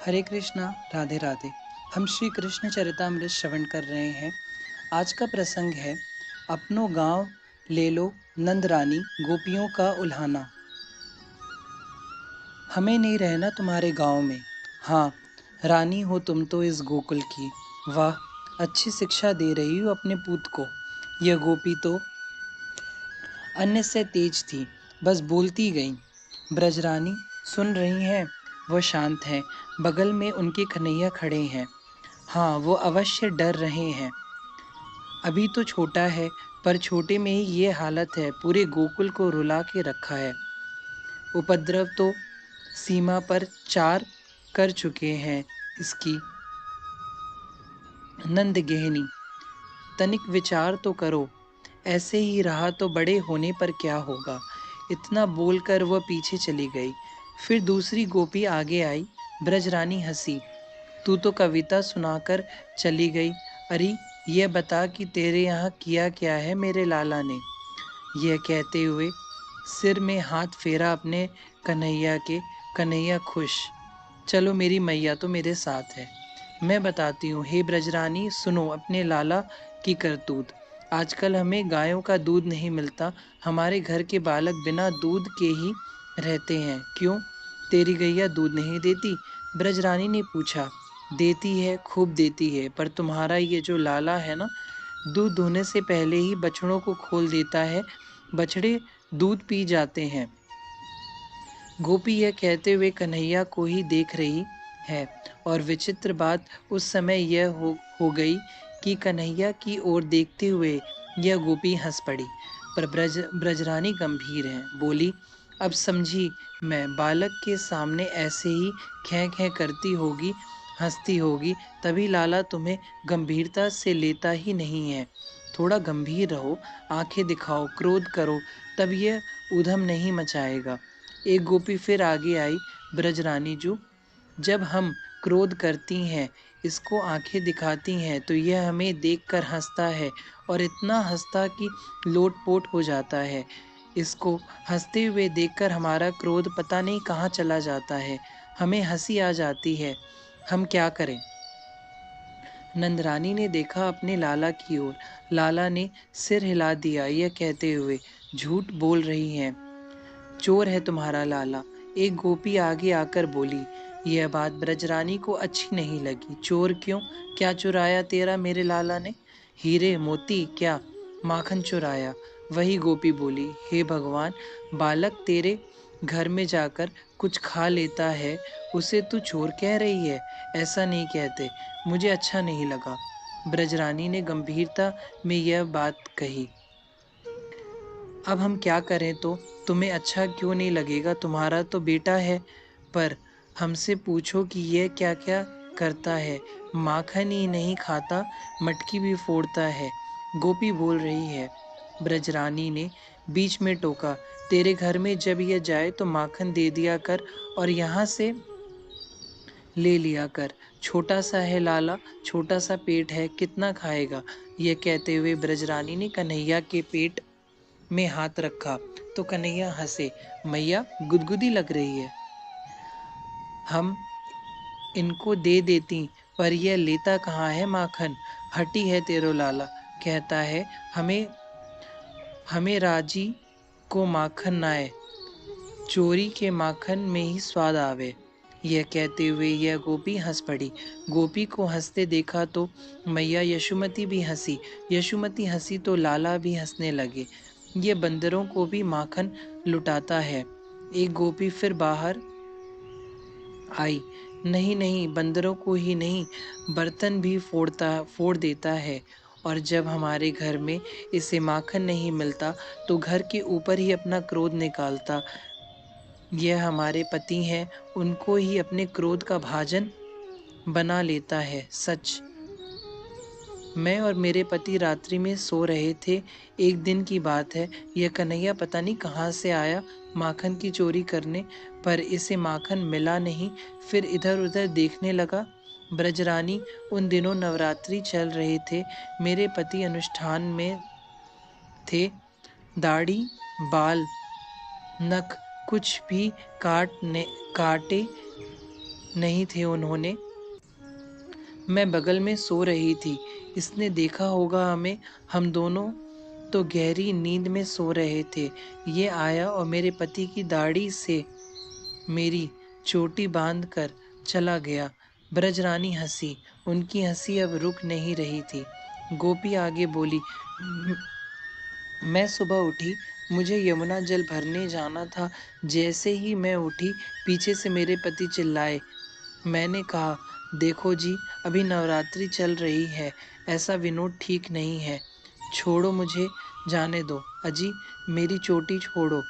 हरे कृष्णा, राधे राधे। हम श्री कृष्ण चरितामृत श्रवण कर रहे हैं। आज का प्रसंग है अपनो गांव ले लो नंद रानी गोपियों का उल्हाना। हमें नहीं रहना तुम्हारे गांव में। हाँ, रानी हो तुम तो इस गोकुल की। वाह, अच्छी शिक्षा दे रही हो अपने पूत को। यह गोपी तो अन्य से तेज थी, बस बोलती गई। ब्रजरानी सुन रही हैं, वो शांत हैं। बगल में उनके कन्हैया खड़े हैं। हाँ, वो अवश्य डर रहे हैं। अभी तो छोटा है, पर छोटे में ही ये हालत है, पूरे गोकुल को रुला के रखा है। उपद्रव तो सीमा पर 4 कर चुके हैं इसकी नंद गेहनी। तनिक विचार तो करो, ऐसे ही रहा तो बड़े होने पर क्या होगा। इतना बोलकर वह पीछे चली गई। फिर दूसरी गोपी आगे आई। ब्रजरानी हंसी। तू तो कविता सुनाकर चली गई। अरे, यह बता कि तेरे यहाँ किया क्या है मेरे लाला ने। यह कहते हुए सिर में हाथ फेरा अपने कन्हैया के। कन्हैया खुश। चलो, मेरी मैया तो मेरे साथ है। मैं बताती हूँ। हे ब्रजरानी, सुनो अपने लाला की करतूत। आजकल हमें गायों का दूध नहीं मिलता। हमारे घर के बालक बिना दूध के ही रहते हैं। क्यों, तेरी गैया दूध नहीं देती? ब्रजरानी ने पूछा। देती है, खूब देती है, पर तुम्हारा ये जो लाला है ना, दूध दूहने से पहले ही बछड़ों को खोल देता है। बछड़े दूध पी जाते हैं। गोपी यह कहते हुए कन्हैया को ही देख रही है। और विचित्र बात उस समय यह हो गई कि कन्हैया की ओर देखते हुए यह गोपी हंस पड़ी। पर ब्रजरानी गंभीर है, बोली। अब समझी मैं, बालक के सामने ऐसे ही खें खें करती होगी, हंसती होगी, तभी लाला तुम्हें गंभीरता से लेता ही नहीं है। थोड़ा गंभीर रहो, आंखें दिखाओ, क्रोध करो, तब यह उधम नहीं मचाएगा। एक गोपी फिर आगे आई। ब्रजरानी जू, जब हम क्रोध करती हैं, इसको आंखें दिखाती हैं, तो यह हमें देखकर हंसता है, और इतना हंसता कि लोटपोट हो जाता है। इसको हंसते हुए देखकर हमारा क्रोध पता नहीं कहाँ चला जाता है। हमें हंसी आ जाती है। हम क्या करें? नंदरानी ने देखा अपने लाला की ओर। लाला ने सिर हिला दिया, यह कहते हुए, झूठ बोल रही हैं, चोर है तुम्हारा लाला। एक गोपी आगे आकर बोली। यह बात ब्रजरानी को अच्छी नहीं लगी। चोर क्यों? क्या चुराया तेरा मेरे लाला ने? हीरे मोती? क्या माखन चुराया? वही गोपी बोली। हे भगवान, बालक तेरे घर में जाकर कुछ खा लेता है, उसे तू चोर कह रही है? ऐसा नहीं कहते, मुझे अच्छा नहीं लगा। ब्रजरानी ने गंभीरता में यह बात कही। अब हम क्या करें? तो तुम्हें अच्छा क्यों नहीं लगेगा? तुम्हारा तो बेटा है। पर हमसे पूछो कि यह क्या क्या करता है। माखन ही नहीं खाता, मटकी भी फोड़ता है। गोपी बोल रही है। ब्रजरानी ने बीच में टोका। तेरे घर में जब यह जाए तो माखन दे दिया कर, और यहाँ से ले लिया कर। छोटा सा है लाला, छोटा सा पेट है, कितना खाएगा? यह कहते हुए ब्रजरानी ने कन्हैया के पेट में हाथ रखा तो कन्हैया हंसे। मैया गुदगुदी लग रही है, हम इनको दे देती, पर यह लेता कहाँ है माखन। हटी है तेरो लाला, कहता है हमें हमें राजी को माखन नाए, चोरी के माखन में ही स्वाद आवे। यह कहते हुए यह गोपी हंस पड़ी। गोपी को हंसते देखा तो मैया यशोमती भी हंसी। यशोमती हंसी तो लाला भी हंसने लगे। ये बंदरों को भी माखन लुटाता है। एक गोपी फिर बाहर आई। नहीं नहीं, बंदरों को ही नहीं, बर्तन भी फोड़ देता है। और जब हमारे घर में इसे माखन नहीं मिलता, तो घर के ऊपर ही अपना क्रोध निकालता। यह हमारे पति हैं, उनको ही अपने क्रोध का भाजन बना लेता है। सच, मैं और मेरे पति रात्रि में सो रहे थे। एक दिन की बात है। यह कन्हैया पता नहीं कहाँ से आया माखन की चोरी करने, पर इसे माखन मिला नहीं। फिर इधर उधर देखने लगा। ब्रजरानी, उन दिनों नवरात्रि चल रहे थे। मेरे पति अनुष्ठान में थे। दाढ़ी, बाल, नख कुछ भी काटे नहीं थे उन्होंने। मैं बगल में सो रही थी। इसने देखा होगा हमें। हम दोनों तो गहरी नींद में सो रहे थे। ये आया और मेरे पति की दाढ़ी से मेरी चोटी बांध कर चला गया। ब्रजरानी हंसी। उनकी हंसी अब रुक नहीं रही थी। गोपी आगे बोली, मैं सुबह उठी, मुझे यमुना जल भरने जाना था। जैसे ही मैं उठी, पीछे से मेरे पति चिल्लाए। मैंने कहा, देखो जी, अभी नवरात्रि चल रही है, ऐसा विनोद ठीक नहीं है। छोड़ो, मुझे जाने दो। अजी, मेरी चोटी छोड़ो।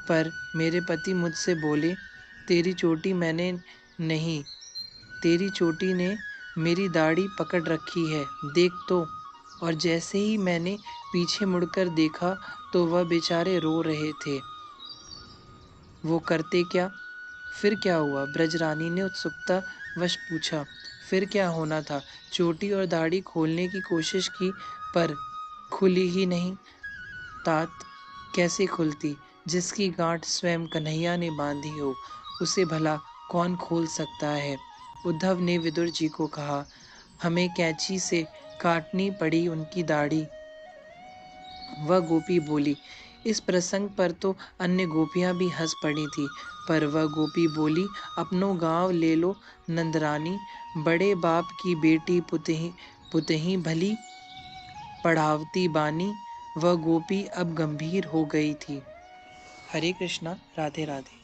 पर मेरे पति मुझसे बोले, तेरी चोटी मैंने नहीं, तेरी चोटी ने मेरी दाढ़ी पकड़ रखी है, देख तो। और जैसे ही मैंने पीछे मुड़कर देखा तो वह बेचारे रो रहे थे। वो करते क्या? फिर क्या हुआ? ब्रजरानी ने उत्सुकता वश पूछा। फिर क्या होना था? चोटी और दाढ़ी खोलने की कोशिश की, पर खुली ही नहीं। तात कैसे खुलती? जिसकी गांठ स्वयं कन्हैया ने बांधी हो, उसे भला कौन खोल सकता है? उद्धव ने विदुर जी को कहा, हमें कैंची से काटनी पड़ी उनकी दाढ़ी। वह गोपी बोली। इस प्रसंग पर तो अन्य गोपियां भी हंस पड़ी थी, पर वह गोपी बोली, अपनो गांव ले लो नंदरानी, बड़े बाप की बेटी पुतही पुतही भली पढ़ावती बानी। वह गोपी अब गंभीर हो गई थी। हरे कृष्णा, राधे राधे।